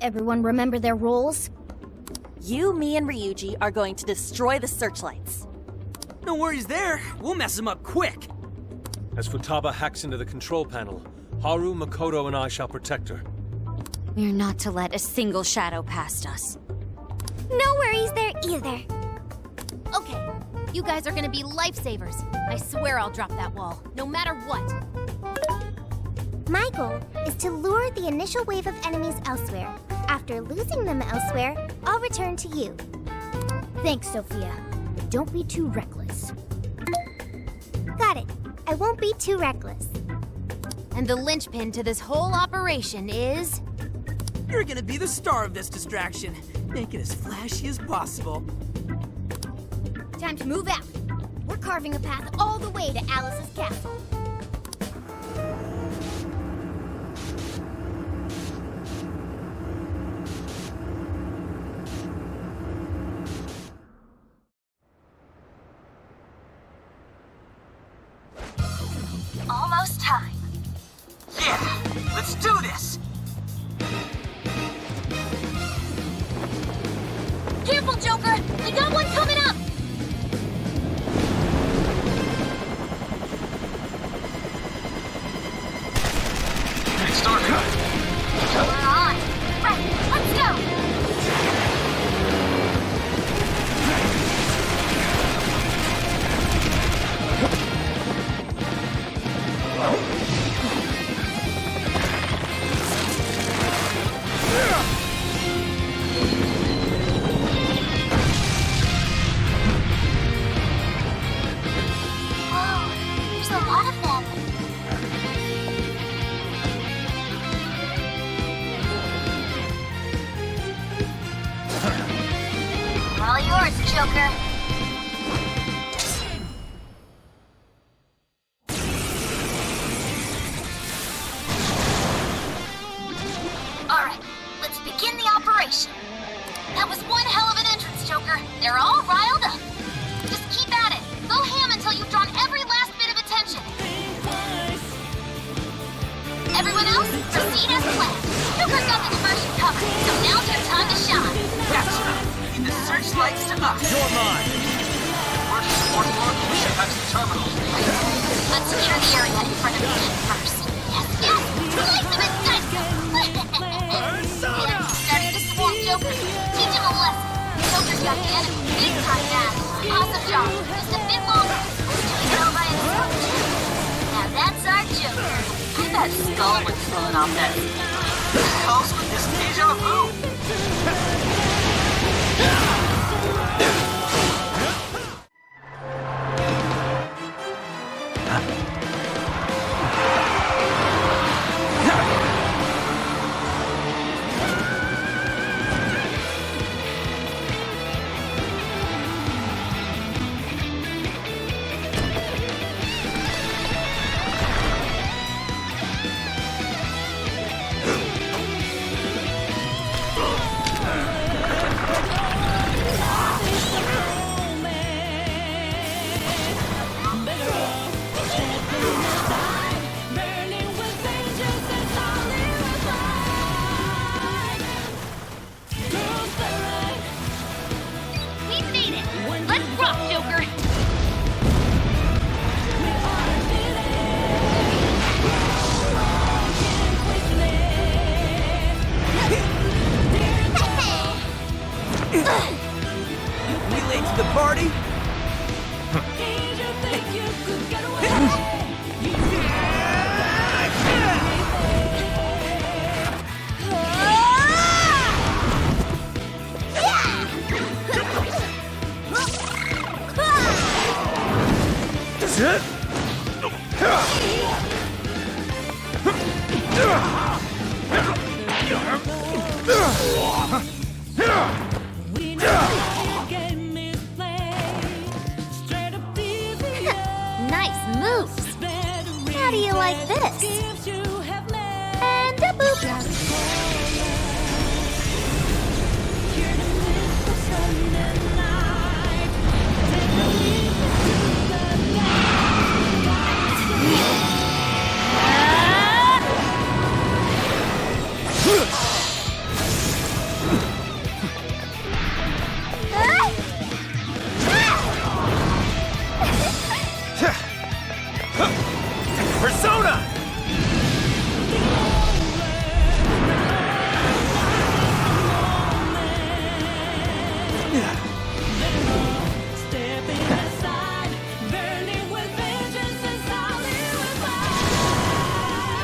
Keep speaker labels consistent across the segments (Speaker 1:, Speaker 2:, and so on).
Speaker 1: Everyone remember their roles?
Speaker 2: You, me, and Ryuji are going to destroy the searchlights.
Speaker 3: No worries there. We'll mess them up quick.
Speaker 4: As Futaba hacks into the control panel, Haru, Makoto, and I shall protect her.
Speaker 5: We're not to let a single shadow past us.
Speaker 1: No worries there either. Okay, you guys are gonna be lifesavers. I swear I'll drop that wall, no matter what.
Speaker 6: My goal is to lure the initial wave of enemies elsewhere. After losing them elsewhere, I'll return to you.
Speaker 1: Thanks, Sophia. But don't be too reckless.
Speaker 6: Got it. I won't be too reckless.
Speaker 1: And the linchpin to this whole operation is...
Speaker 3: You're gonna be the star of this distraction. Make it as flashy as possible.
Speaker 1: Time to move out. We're carving a path all the way to Alice's castle.
Speaker 2: Almost time.
Speaker 3: Yeah, let's do this.
Speaker 1: Careful, Joker! We got one coming up!
Speaker 3: Star cut.
Speaker 1: We're on! Right, let's go!
Speaker 6: All yours, Joker.
Speaker 1: Alright, let's begin the operation. That was one hell of an entrance, Joker. They're all riled up. Just keep at it. Go ham until you've drawn every last bit of attention. Everyone else, proceed as planned. Joker's got the diversion covered, so now's your time to shine.
Speaker 3: Gotcha. In the searchlights to us.
Speaker 4: You're mine!
Speaker 3: We're support for mission back to the terminal.
Speaker 1: Let's secure the area in front of the gate first. Yes, yes! Slice them and dice them! Enemy's starting to swarm Joker. Teach him a lesson. Joker's got the enemy big time now. Awesome job. Just a bit longer. Doing it all by himself. Now that's our Joker.
Speaker 2: I bet Skull was pulling off that.
Speaker 3: Hell's with this deja vu.
Speaker 7: Persona!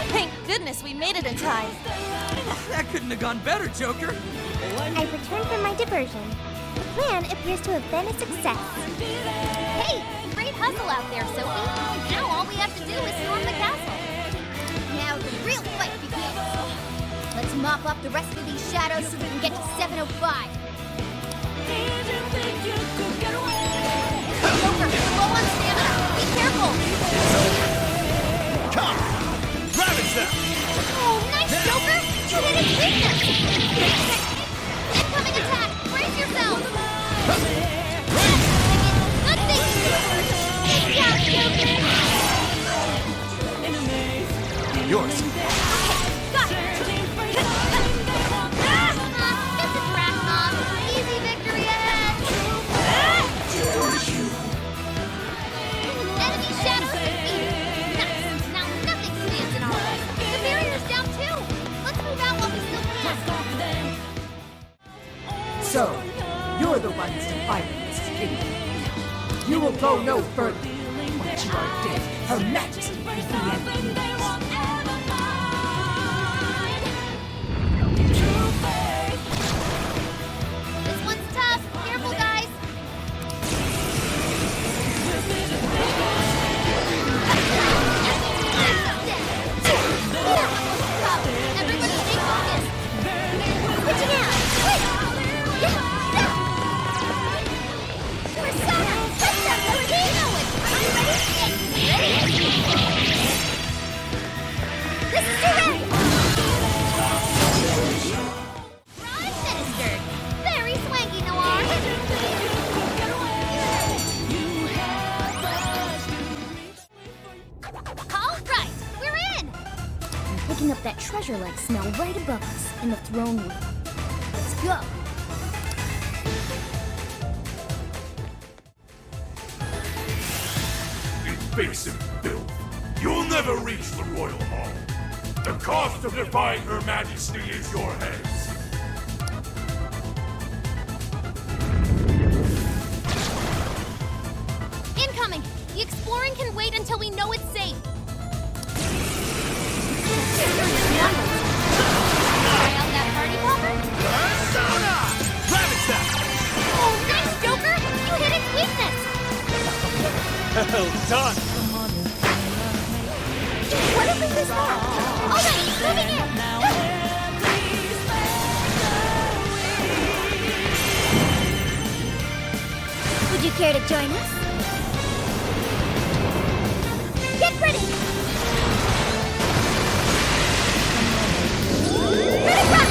Speaker 2: Thank goodness we made it in time.
Speaker 3: That couldn't have gone better, Joker.
Speaker 6: I returned from my diversion. The plan appears to have been a success.
Speaker 1: Hey, great hustle out there, Sophie. Now all we have to do is storm the castle.
Speaker 8: Now the real fight begins. Let's mop up the rest of these shadows so we can get to 705.
Speaker 1: Joker, you're low on stamina. Be careful.
Speaker 7: Come! Ravage them!
Speaker 1: Oh, nice, Joker. You hit his weakness. Incoming attack. Brace yourself. Good thinking, Joker. Good job, Joker.
Speaker 7: Yours.
Speaker 1: Got it. It's a track, Mom. Easy victory ahead. Enemy shadows defeated. Nice. Now nothing stands in our way. The barrier's down too. Let's move out while we still can.
Speaker 9: So, you're the ones to fight in this kingdom. You will go no further. Once you are dead, Her Majesty is the end.
Speaker 1: This one's tough. Careful, guys. Everybody stay focused. Switching out. Persona, touch that volcano. I'm ready. This is too ready. Prime Minister. Very swanky, Noir. All right, we're in.
Speaker 8: I'm picking up that treasure-like smell right above us in the throne room. Let's go.
Speaker 10: Invasive filth. You'll never reach the Royal Hall. The cost of defying Her Majesty is your heads.
Speaker 1: Incoming. The exploring can wait until we know it's safe. Try out that party popper?
Speaker 7: Persona! Ravage them!
Speaker 1: Oh, nice, Joker! You hit its weakness!
Speaker 4: Well done!
Speaker 1: What if we lose more? All right, moving in!
Speaker 8: Would you care to join us? Get ready!
Speaker 1: Critical!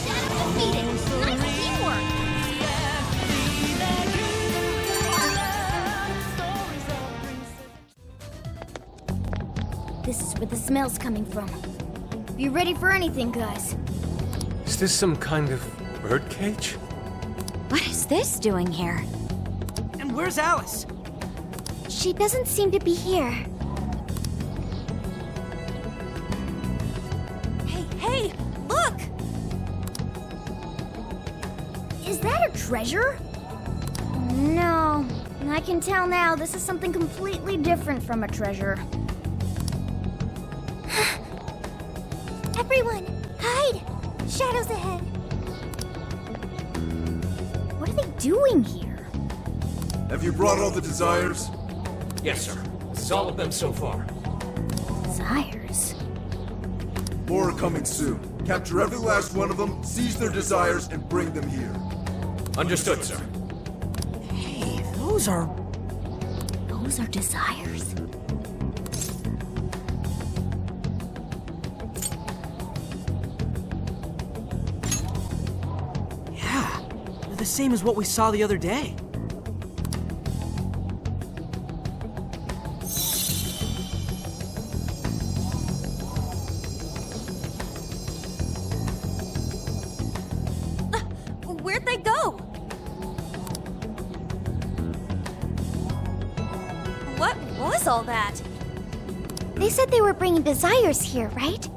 Speaker 1: Shadow defeated! Nice teamwork!
Speaker 8: This is where the smell's coming from. Be ready for anything, guys.
Speaker 4: Is this some kind of birdcage?
Speaker 5: What is this doing here?
Speaker 3: And where's Alice?
Speaker 6: She doesn't seem to be here.
Speaker 2: Hey, look!
Speaker 8: Is that a treasure? No. I can tell now this is something completely different from a treasure.
Speaker 6: Everyone, hide! Shadows ahead.
Speaker 8: What are they doing here?
Speaker 10: Have you brought all the desires?
Speaker 7: Yes, sir. This is all of them so far.
Speaker 8: Desires?
Speaker 10: More are coming soon. Capture every last one of them, seize their desires, and bring them here.
Speaker 7: Understood, sir.
Speaker 3: Hey, those are...
Speaker 8: Those are desires.
Speaker 3: Yeah, they're the same as what we saw the other day.
Speaker 2: all that?
Speaker 6: They said they were bringing desires here, right?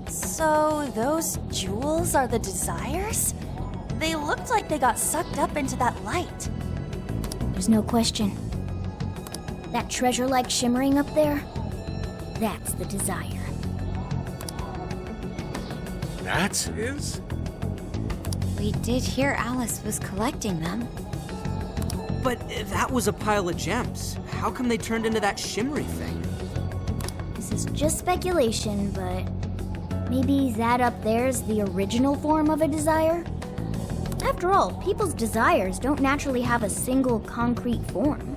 Speaker 2: So, those jewels are the desires? They looked like they got sucked up into that light.
Speaker 8: There's no question. That treasure-like shimmering up there, that's the desire.
Speaker 4: That is?
Speaker 5: We did hear Alice was collecting them.
Speaker 3: But that was a pile of gems. How come they turned into that shimmery thing?
Speaker 8: This is just speculation, but maybe that up there's the original form of a desire? After all, people's desires don't naturally have a single concrete form.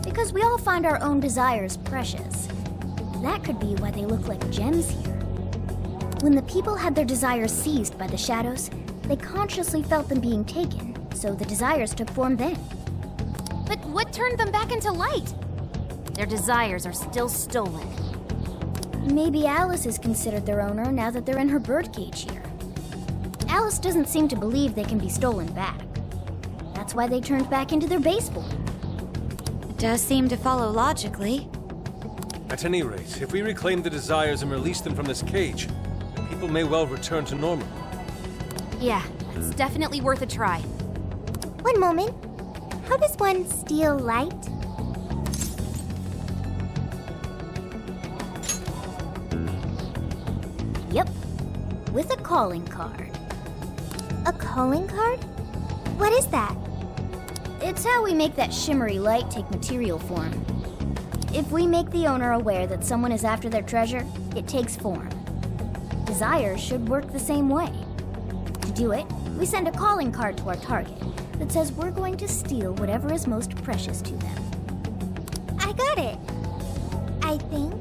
Speaker 8: Because we all find our own desires precious. That could be why they look like gems here. When the people had their desires seized by the shadows, they consciously felt them being taken, so the desires took form then.
Speaker 1: But what turned them back into light? Their desires are still stolen.
Speaker 8: Maybe Alice is considered their owner now that they're in her birdcage here. Alice doesn't seem to believe they can be stolen back. That's why they turned back into their base form.
Speaker 5: It does seem to follow logically.
Speaker 4: At any rate, if we reclaim the desires and release them from this cage, then people may well return to normal.
Speaker 1: Yeah, it's definitely worth a try.
Speaker 6: One moment. How does one steal light?
Speaker 8: Yep, with a calling card.
Speaker 6: A calling card? What is that?
Speaker 8: It's how we make that shimmery light take material form. If we make the owner aware that someone is after their treasure, it takes form. Desires should work the same way. To do it, we send a calling card to our target that says we're going to steal whatever is most precious to them.
Speaker 6: I got it. I think.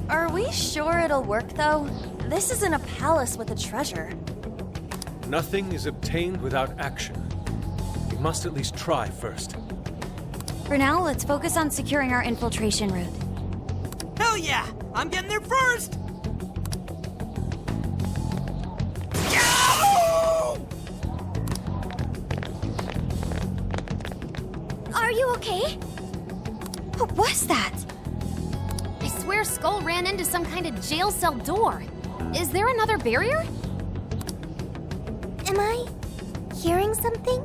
Speaker 2: Are we sure it'll work, though? This isn't a palace with a treasure.
Speaker 4: Nothing is obtained without action. We must at least try first.
Speaker 5: For now, let's focus on securing our infiltration route.
Speaker 3: Hell yeah! I'm getting there first!
Speaker 8: Are you okay?
Speaker 5: What was that?
Speaker 1: I swear Skull ran into some kind of jail cell door. Is there another barrier?
Speaker 6: Am I hearing something?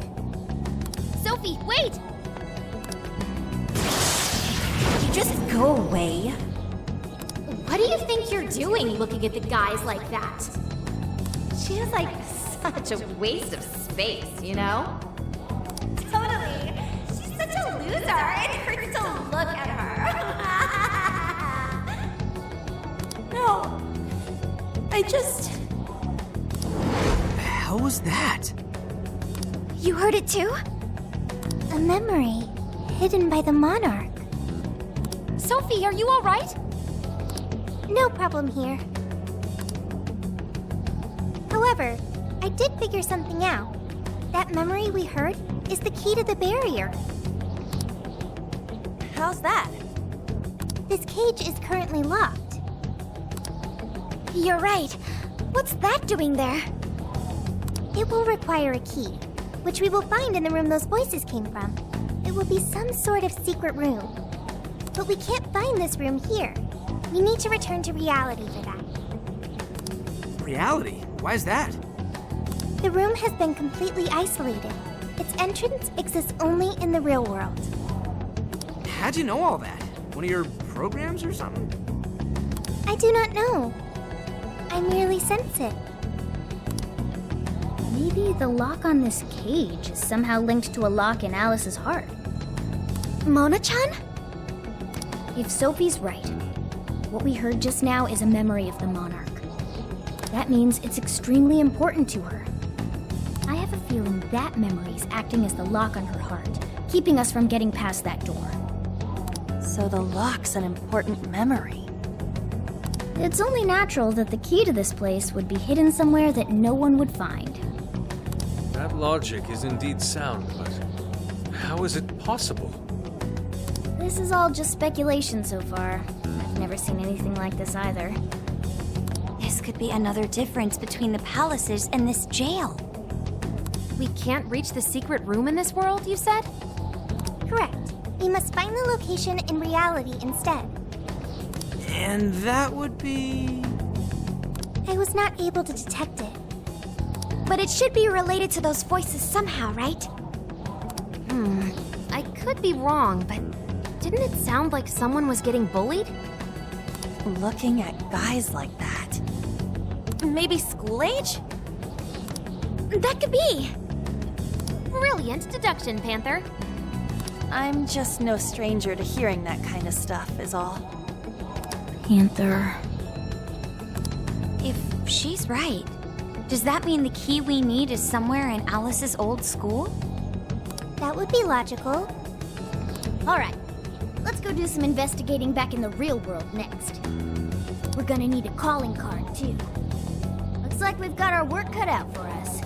Speaker 1: Sophie, wait!
Speaker 2: You just go away.
Speaker 1: What do you think you're doing looking at the guys like that?
Speaker 11: She's like such a waste of space, you know?
Speaker 8: Totally. She's such a loser. It hurts to look at her.
Speaker 9: No. I just...
Speaker 3: How was that?
Speaker 6: You heard it too? A memory hidden by the monarch.
Speaker 1: Sophie, are you all right?
Speaker 6: No problem here. However, I did figure something out. That memory we heard is the key to the barrier.
Speaker 2: How's that?
Speaker 6: This cage is currently locked. You're right. What's that doing there? It will require a key, which we will find in the room those voices came from. It will be some sort of secret room. But we can't find this room here. We need to return to reality for that.
Speaker 3: Reality? Why is that?
Speaker 6: The room has been completely isolated. Its entrance exists only in the real world.
Speaker 3: How'd you know all that? One of your programs or something?
Speaker 6: I do not know. I merely sense it.
Speaker 8: Maybe the lock on this cage is somehow linked to a lock in Alice's heart.
Speaker 6: Mona-chan?
Speaker 8: If Sophie's right, what we heard just now is a memory of the monarch. That means it's extremely important to her. I have a feeling that memory's acting as the lock on her heart, keeping us from getting past that door.
Speaker 2: So the lock's an important memory.
Speaker 8: It's only natural that the key to this place would be hidden somewhere that no one would find.
Speaker 4: That logic is indeed sound, but how is it possible?
Speaker 8: This is all just speculation so far. I've never seen anything like this either.
Speaker 5: This could be another difference between the palaces and this jail.
Speaker 1: We can't reach the secret room in this world, you said?
Speaker 6: Correct. We must find the location in reality instead.
Speaker 3: And that would be...
Speaker 6: I was not able to detect it. But it should be related to those voices somehow, right?
Speaker 11: I could be wrong, but didn't it sound like someone was getting bullied?
Speaker 2: Looking at guys like that. Maybe school age?
Speaker 6: That could be.
Speaker 11: Brilliant deduction, Panther.
Speaker 2: I'm just no stranger to hearing that kind of stuff, is all.
Speaker 8: Panther.
Speaker 5: If she's right, does that mean the key we need is somewhere in Alice's old school?
Speaker 6: That would be logical.
Speaker 8: Alright, let's go do some investigating back in the real world next. We're gonna need a calling card, too. Looks like we've got our work cut out for us.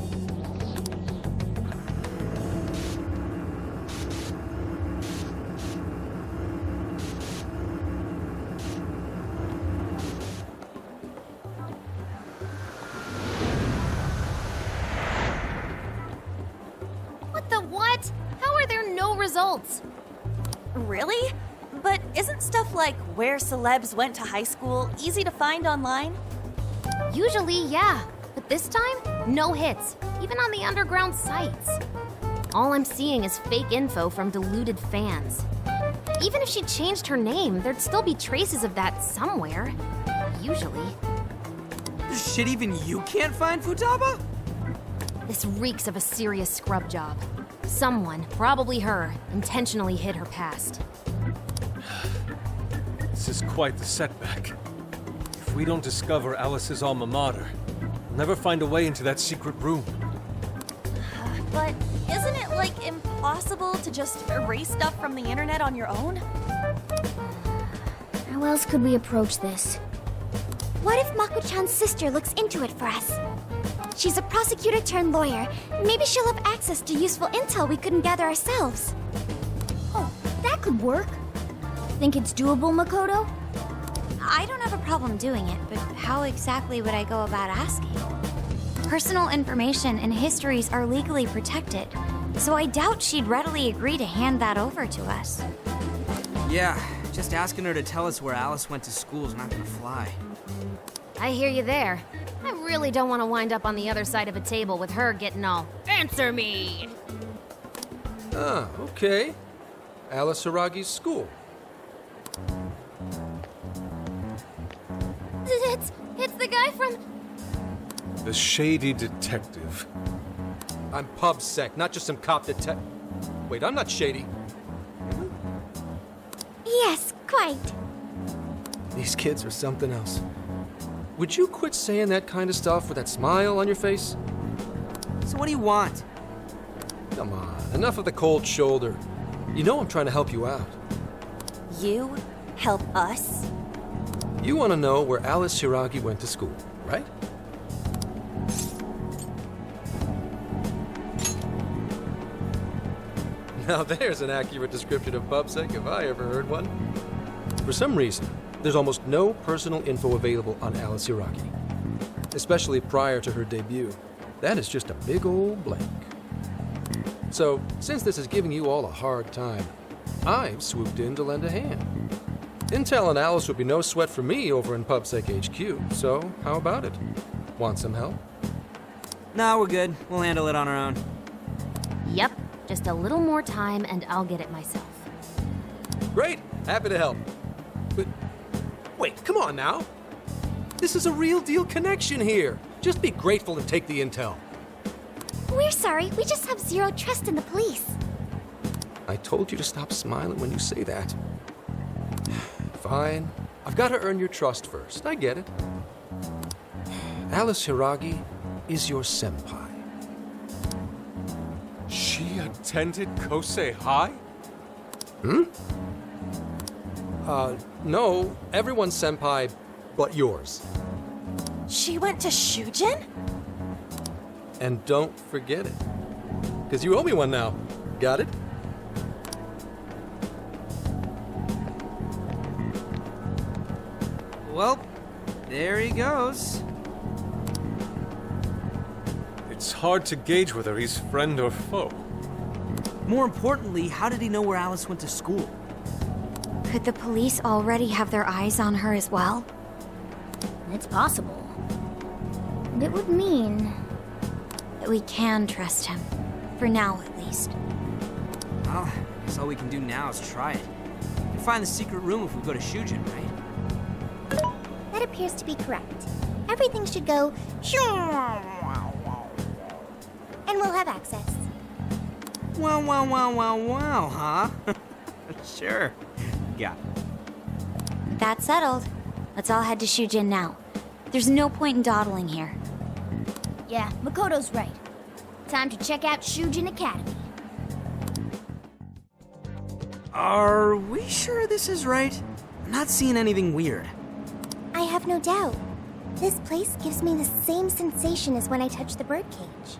Speaker 11: What the what? How are there no results?
Speaker 2: Really? But isn't stuff like where celebs went to high school easy to find online?
Speaker 11: Usually, yeah. But this time, no hits, even on the underground sites. All I'm seeing is fake info from deluded fans. Even if she changed her name, there'd still be traces of that somewhere. Usually.
Speaker 3: Shit, even you can't find Futaba?
Speaker 11: This reeks of a serious scrub job. Someone, probably her, intentionally hid her past.
Speaker 4: This is quite the setback. If we don't discover Alice's alma mater, we'll never find a way into that secret room.
Speaker 2: But isn't it, like, impossible to just erase stuff from the internet on your own?
Speaker 8: How else could we approach this?
Speaker 6: What if Mako-chan's sister looks into it for us? She's a prosecutor turned lawyer. Maybe she'll have access to useful intel we couldn't gather ourselves.
Speaker 8: Oh, that could work. Think it's doable, Makoto?
Speaker 5: I don't have a problem doing it, but how exactly would I go about asking? Personal information and histories are legally protected, so I doubt she'd readily agree to hand that over to us.
Speaker 3: Yeah, just asking her to tell us where Alice went to school is not gonna fly.
Speaker 11: I hear you there. I really don't want to wind up on the other side of a table with her getting all, "Answer me!"
Speaker 12: Ah, okay. Alice Hiragi's school.
Speaker 11: It's the guy from...
Speaker 4: The shady detective.
Speaker 12: I'm PubSec, not just some cop detective. Wait, I'm not shady.
Speaker 6: Yes, quite.
Speaker 12: These kids are something else. Would you quit saying that kind of stuff with that smile on your face?
Speaker 3: So what do you want?
Speaker 12: Come on, enough of the cold shoulder. You know I'm trying to help you out.
Speaker 2: You help us?
Speaker 12: You want to know where Alice Hiragi went to school, right? Now there's an accurate description of PubSec if I ever heard one. For some reason, there's almost no personal info available on Alice Hiragi, especially prior to her debut. That is just a big old blank. So, since this is giving you all a hard time, I've swooped in to lend a hand. Intel and Alice would be no sweat for me over in PubSec HQ, so how about it? Want some help?
Speaker 3: No, we're good. We'll handle it on our own.
Speaker 11: Yep, just a little more time and I'll get it myself.
Speaker 12: Great, happy to help. But wait, come on now. This is a real deal connection here. Just be grateful and take the intel.
Speaker 6: We're sorry, we just have zero trust in the police.
Speaker 12: I told you to stop smiling when you say that. Fine. I've got to earn your trust first. I get it. Alice Hiragi is your senpai.
Speaker 4: She attended Kosei High?
Speaker 12: No. Everyone's senpai but yours.
Speaker 2: She went to Shujin?
Speaker 12: And don't forget it. Because you owe me one now. Got it?
Speaker 3: Well, there he goes.
Speaker 4: It's hard to gauge whether he's friend or foe.
Speaker 3: More importantly, how did he know where Alice went to school?
Speaker 5: Could the police already have their eyes on her as well?
Speaker 8: It's possible. And it would mean...
Speaker 5: That we can trust him. For now, at least.
Speaker 3: Well, I guess all we can do now is try it. We can find the secret room if we go to Shujin, right?
Speaker 6: That appears to be correct. Everything should go... And we'll have access.
Speaker 3: Wow, huh? Sure. Yeah.
Speaker 5: That's settled. Let's all head to Shujin now. There's no point in dawdling here.
Speaker 8: Yeah, Makoto's right. Time to check out Shujin Academy.
Speaker 3: Are we sure this is right? I'm not seeing anything weird.
Speaker 6: I have no doubt. This place gives me the same sensation as when I touched the birdcage.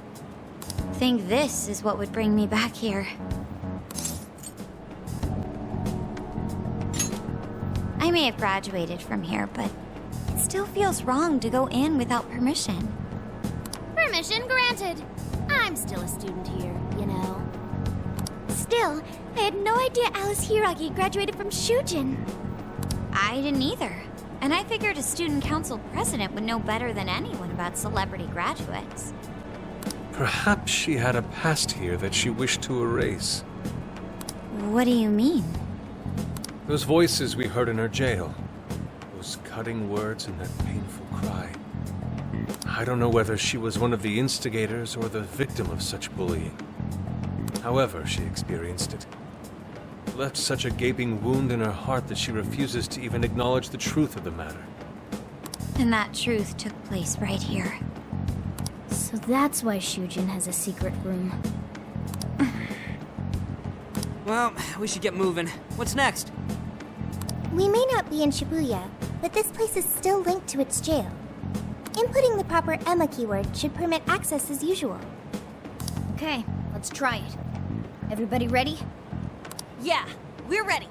Speaker 5: Think this is what would bring me back here. I may have graduated from here, but it still feels wrong to go in without permission.
Speaker 11: Permission granted. I'm still a student here, you know.
Speaker 6: Still, I had no idea Alice Hiragi graduated from Shujin.
Speaker 5: I didn't either. And I figured a student council president would know better than anyone about celebrity graduates.
Speaker 4: Perhaps she had a past here that she wished to erase.
Speaker 5: What do you mean?
Speaker 4: Those voices we heard in her jail. Those cutting words and that painful cry. I don't know whether she was one of the instigators or the victim of such bullying. However she experienced it. It left such a gaping wound in her heart that she refuses to even acknowledge the truth of the matter.
Speaker 5: And that truth took place right here.
Speaker 8: So that's why Shujin has a secret room.
Speaker 3: Well, we should get moving. What's next?
Speaker 6: We may not be in Shibuya, but this place is still linked to its jail. Inputting the proper Emma keyword should permit access as usual.
Speaker 8: Okay, let's try it. Everybody ready?
Speaker 2: Yeah, we're ready.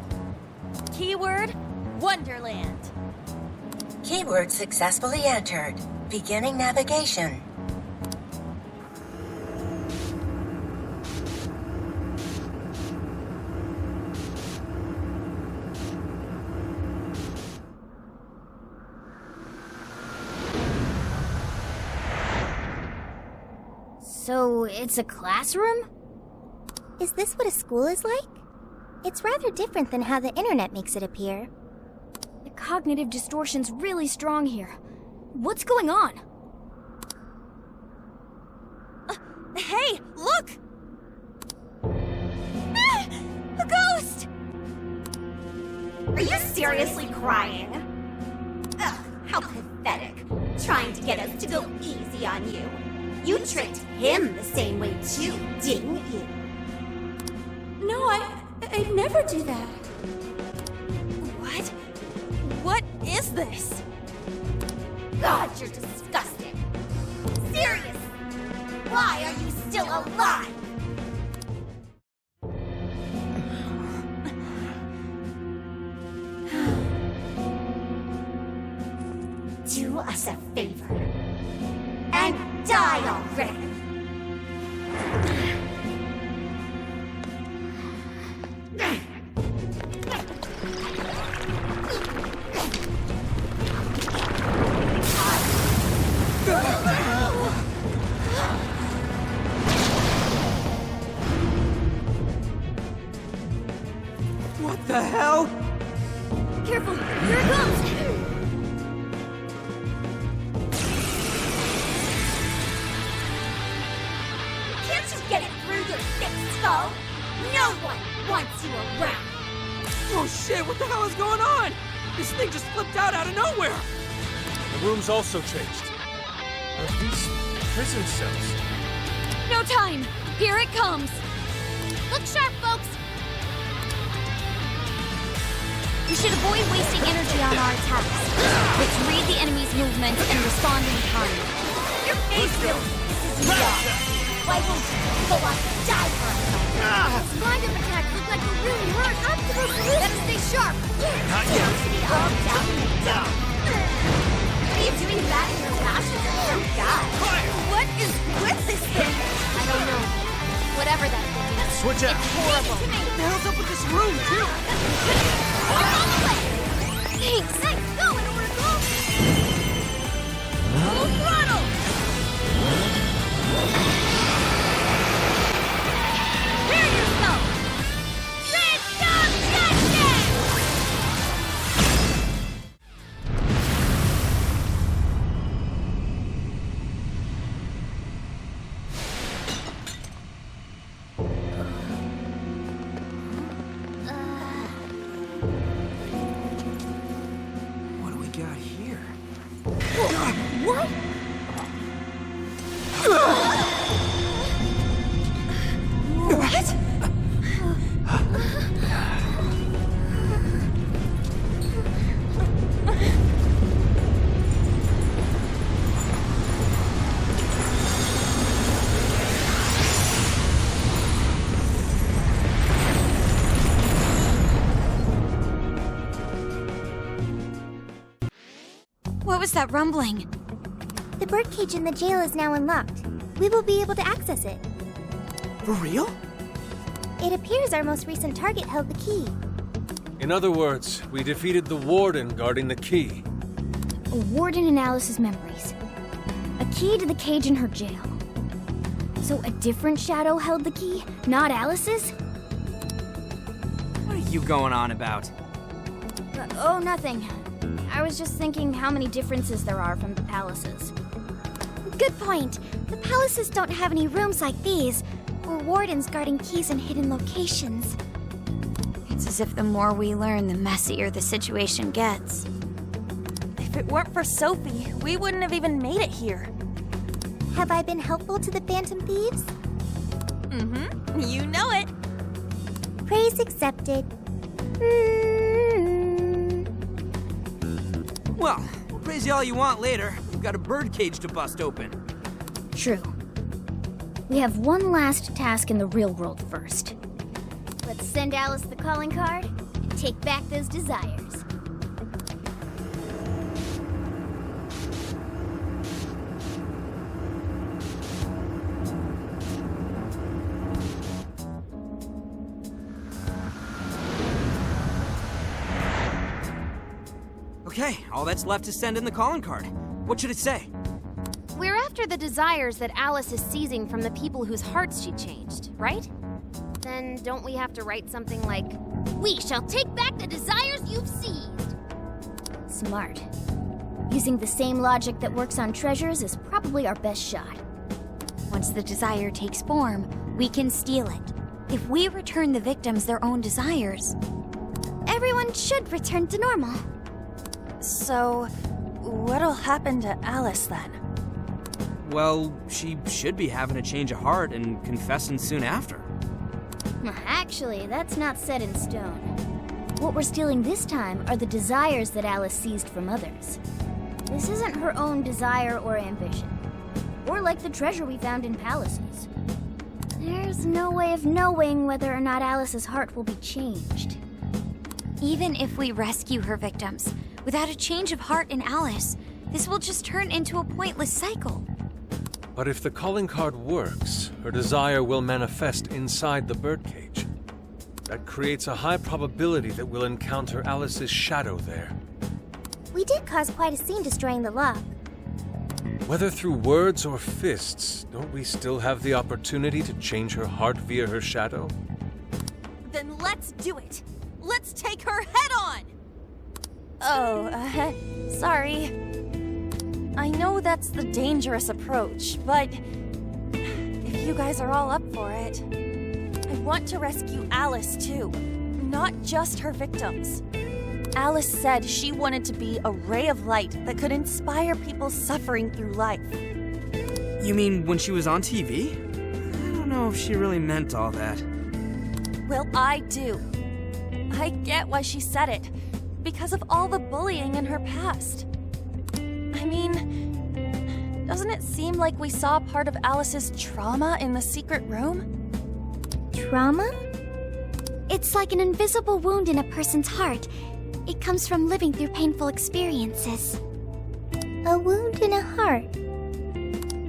Speaker 2: Keyword, Wonderland.
Speaker 13: Keyword successfully entered. Beginning navigation.
Speaker 8: So, it's a classroom?
Speaker 6: Is this what a school is like? It's rather different than how the internet makes it appear.
Speaker 8: The cognitive distortion's really strong here. What's going on?
Speaker 2: Hey, look! Ah, a ghost!
Speaker 14: Are you seriously crying? Ugh, how pathetic. Trying to get us to go easy on you. You tricked him the same way too, didn't you?
Speaker 2: No, I'd never do that. What? What is this?
Speaker 14: God, you're disgusting. Serious. Why are you still alive? Do us a favor and die already.
Speaker 3: What the hell?
Speaker 8: Careful, here it comes!
Speaker 14: Can't you get it through your thick skull? No one wants you around.
Speaker 3: Oh shit, what the hell is going on? This thing just flipped out of nowhere!
Speaker 4: The room's also changed. Are these prison cells?
Speaker 2: No time! Here it comes!
Speaker 11: Look sharp, folks!
Speaker 5: We should avoid wasting energy on our attacks. Let's read the enemy's movements and respond in kind.
Speaker 14: Your face still pisses me off. Why won't you go on to die for us?
Speaker 11: Those wind-up attacks look like they're really hurt. I'm supposed to better stay sharp.
Speaker 14: Not yet. To be all down in the dump. Are you doing that in your fashion? Oh God.
Speaker 2: What is with this thing?
Speaker 11: I don't know. Whatever that thing is.
Speaker 7: Switch out.
Speaker 2: Horrible.
Speaker 9: What the hell's up with this room, too?
Speaker 6: Thanks. Nice. Go, in order, go. Full throttle. Prepare yourself. Red
Speaker 3: What do we got here?
Speaker 6: What? What?
Speaker 5: What was that rumbling?
Speaker 6: The birdcage in the jail is now unlocked. We will be able to access it.
Speaker 3: For real?
Speaker 6: It appears our most recent target held the key.
Speaker 4: In other words, we defeated the warden guarding the key.
Speaker 8: A warden in Alice's memories. A key to the cage in her jail. So a different shadow held the key, not Alice's?
Speaker 3: What are you going on about?
Speaker 8: Oh, nothing. I was just thinking how many differences there are from the palaces.
Speaker 6: Good point. The palaces don't have any rooms like these, or wardens guarding keys in hidden locations.
Speaker 5: It's as if the more we learn, the messier the situation gets.
Speaker 2: If it weren't for Sophie, we wouldn't have even made it here.
Speaker 6: Have I been helpful to the Phantom Thieves?
Speaker 2: Mm-hmm. You know it.
Speaker 6: Praise accepted.
Speaker 3: Well, we'll praise you all you want later. We've got a birdcage to bust open.
Speaker 8: True. We have one last task in the real world first.
Speaker 6: Let's send Alice the calling card and take back those desires.
Speaker 3: Okay, all that's left is send in the calling card. What should it say?
Speaker 11: We're after the desires that Alice is seizing from the people whose hearts she changed, right? Then don't we have to write something like,
Speaker 6: We shall take back the desires you've seized.
Speaker 8: Smart. Using the same logic that works on treasures is probably our best shot.
Speaker 5: Once the desire takes form, we can steal it. If we return the victims their own desires,
Speaker 6: Everyone should return to normal.
Speaker 2: So, what'll happen to Alice then?
Speaker 3: Well, she should be having a change of heart and confessing soon after.
Speaker 8: Actually, that's not set in stone. What we're stealing this time are the desires that Alice seized from others. This isn't her own desire or ambition. Or like the treasure we found in palaces. There's no way of knowing whether or not Alice's heart will be changed.
Speaker 5: even if we rescue her victims, without a change of heart in Alice, this will just turn into a pointless cycle.
Speaker 4: But if the calling card works, her desire will manifest inside the birdcage. That creates a high probability that we'll encounter Alice's shadow there.
Speaker 6: We did cause quite a scene destroying the lock.
Speaker 4: Whether through words or fists, don't we still have the opportunity to change her heart via her shadow?
Speaker 2: Then let's do it. Let's take her head on! Oh, sorry. I know that's the dangerous approach, but if you guys are all up for it, I want to rescue Alice too, not just her victims. Alice said she wanted to be a ray of light that could inspire people suffering through life.
Speaker 3: You mean when she was on TV? I don't know if she really meant all that.
Speaker 2: Well, I do. I get why she said it, because of all the bullying in her past. I mean, doesn't it seem like we saw part of Alice's trauma in the secret room?
Speaker 6: Trauma? It's like an invisible wound in a person's heart. It comes from living through painful experiences. A wound in a heart.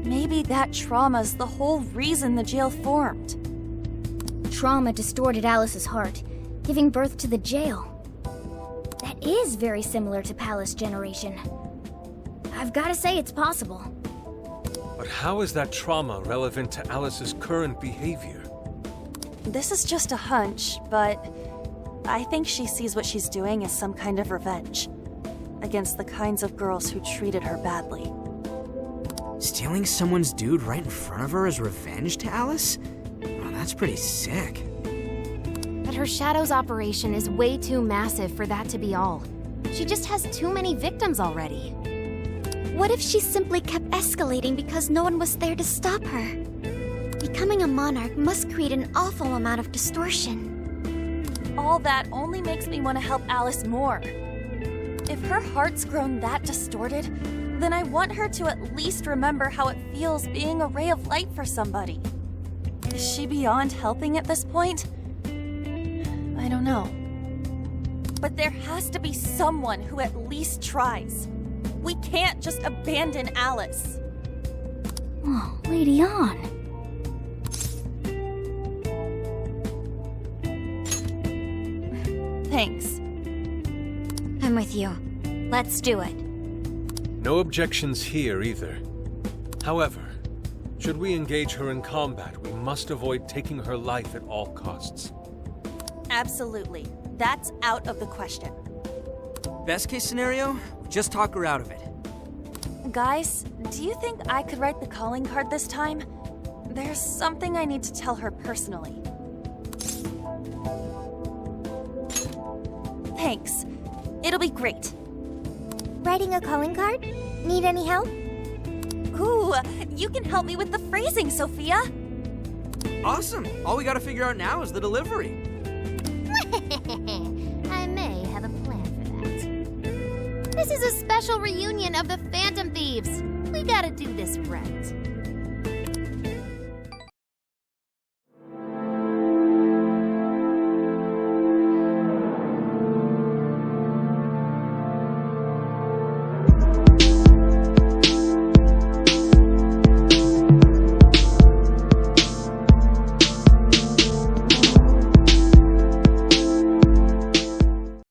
Speaker 2: Maybe that trauma's the whole reason the jail formed.
Speaker 8: trauma distorted Alice's heart, giving birth to the jail. That is very similar to Palace Generation. I've gotta say it's possible.
Speaker 4: But how is that trauma relevant to Alice's current behavior?
Speaker 2: This is just a hunch, but I think she sees what she's doing as some kind of revenge against the kinds of girls who treated her badly.
Speaker 3: Stealing someone's dude right in front of her as revenge to Alice? Oh, that's pretty sick.
Speaker 11: But her Shadows operation is way too massive for that to be all. She just has too many victims already.
Speaker 6: What if she simply kept escalating because no one was there to stop her? Becoming a monarch must create an awful amount of distortion.
Speaker 2: All that only makes me want to help Alice more. If her heart's grown that distorted, then I want her to at least remember how it feels being a ray of light for somebody. Is she beyond helping at this point? I don't know. But there has to be someone who at least tries. We can't just abandon Alice.
Speaker 8: Oh, Lady Ann.
Speaker 2: Thanks.
Speaker 5: I'm with you. Let's do it.
Speaker 4: No objections here either. However, should we engage her in combat, we must avoid taking her life at all costs.
Speaker 2: Absolutely. That's out of the question.
Speaker 3: Best case scenario, just talk her out of it.
Speaker 2: Guys, do you think I could write the calling card this time? There's something I need to tell her personally. Thanks. It'll be great.
Speaker 6: Writing a calling card? Need any help?
Speaker 2: Ooh, you can help me with the phrasing, Sophia.
Speaker 3: Awesome. All we gotta figure out now is the delivery.
Speaker 11: I may have a plan for that. This is a special reunion of the Phantom Thieves. We gotta do this right.